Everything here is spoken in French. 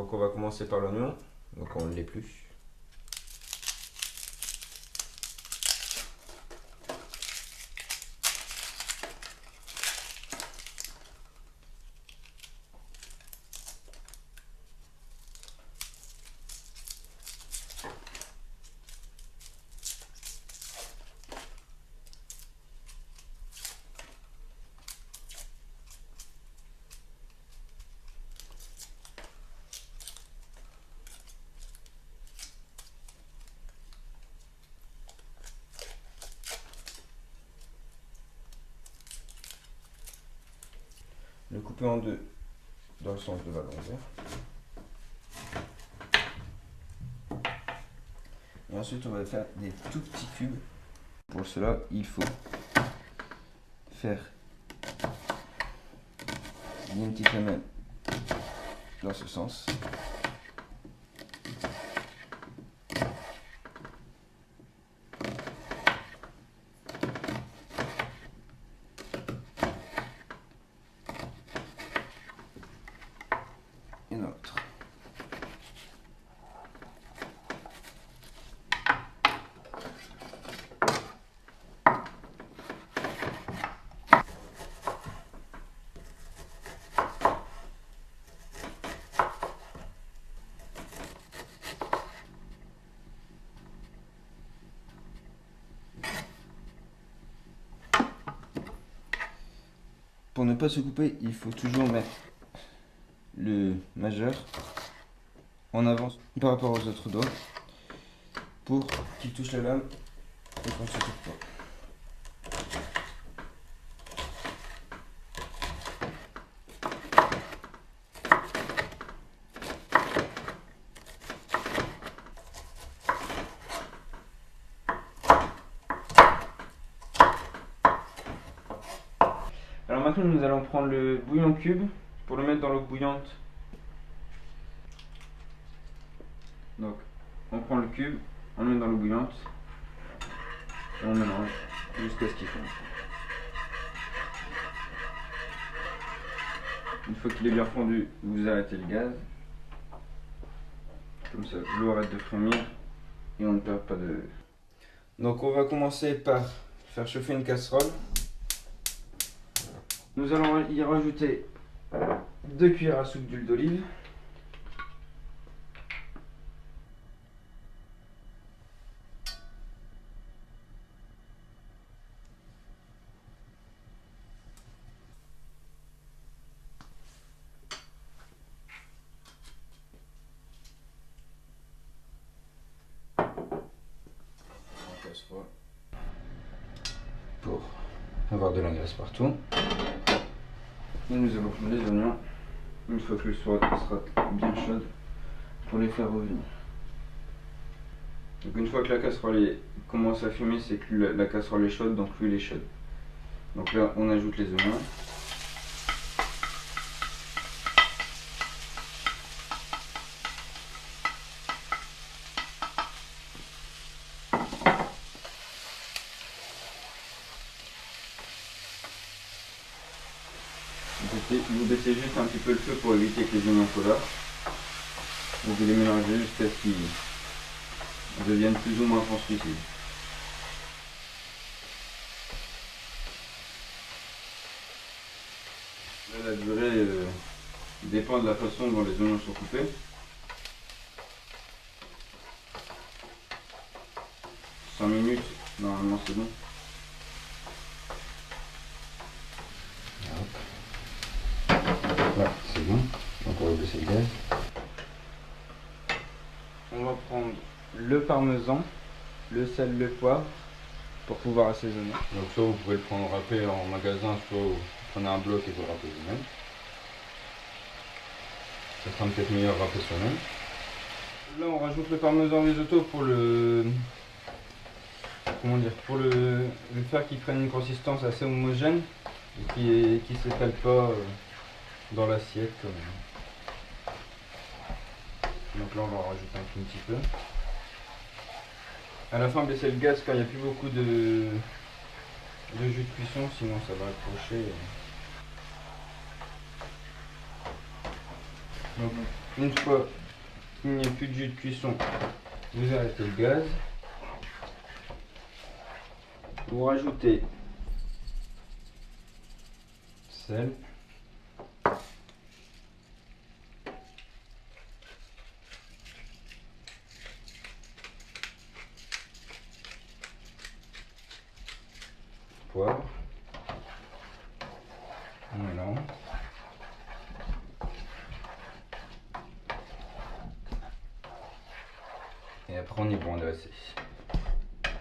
Donc on va commencer par l'oignon, donc on l'épluche. Le couper en deux dans le sens de la longueur. Et ensuite on va faire des tout petits cubes. Pour cela il faut faire une petite lamelle dans ce sens. Et une autre. Pour ne pas se couper, il faut toujours mettre le majeur en avance par rapport aux autres doigts pour qu'il touche la lame et qu'on ne se coupe pas. Alors maintenant nous allons prendre le bouillon cube pour le mettre dans l'eau bouillante. Donc on prend le cube, on le met dans l'eau bouillante et on mélange jusqu'à ce qu'il fonde. Une fois qu'il est bien fondu, vous arrêtez le gaz. Comme ça l'eau arrête de frémir et on ne perd pas de... Donc on va commencer par faire chauffer une casserole. Nous allons y rajouter 2 cuillères à soupe d'huile d'olive. Pour avoir de la graisse partout. Et nous allons prendre les oignons, une fois que le soie sera bien chaude, pour les faire revenir. Donc une fois que la casserole commence à fumer, c'est que la casserole est chaude, donc l'huile est chaude. Donc là on ajoute les oignons. Vous baissez juste un petit peu le feu pour éviter que les oignons colorent. Vous les mélangez jusqu'à ce qu'ils deviennent plus ou moins translucides. Là, la durée dépend de la façon dont les oignons sont coupés. 5 minutes, normalement c'est bon. Voilà, c'est bon. Donc on va baisser le gaz. On va prendre le parmesan, le sel, le poivre pour pouvoir assaisonner. Donc soit vous pouvez le prendre râpé en magasin, soit vous prenez un bloc et vous râpez vous-même. Ça sera peut-être meilleur râpé soi-même. Là on rajoute le parmesan risotto pour le... Comment dire, pour le faire qu'il prenne une consistance assez homogène et qui ne s'étale pas dans l'assiette. Donc là on va en rajouter un petit peu. À la fin baisser le gaz quand il n'y a plus beaucoup de jus de cuisson, sinon ça va accrocher. Donc Une fois qu'il n'y a plus de jus de cuisson, vous arrêtez le gaz. Vous rajoutez sel. Poivre. On mélange. Et après on y va en dresser.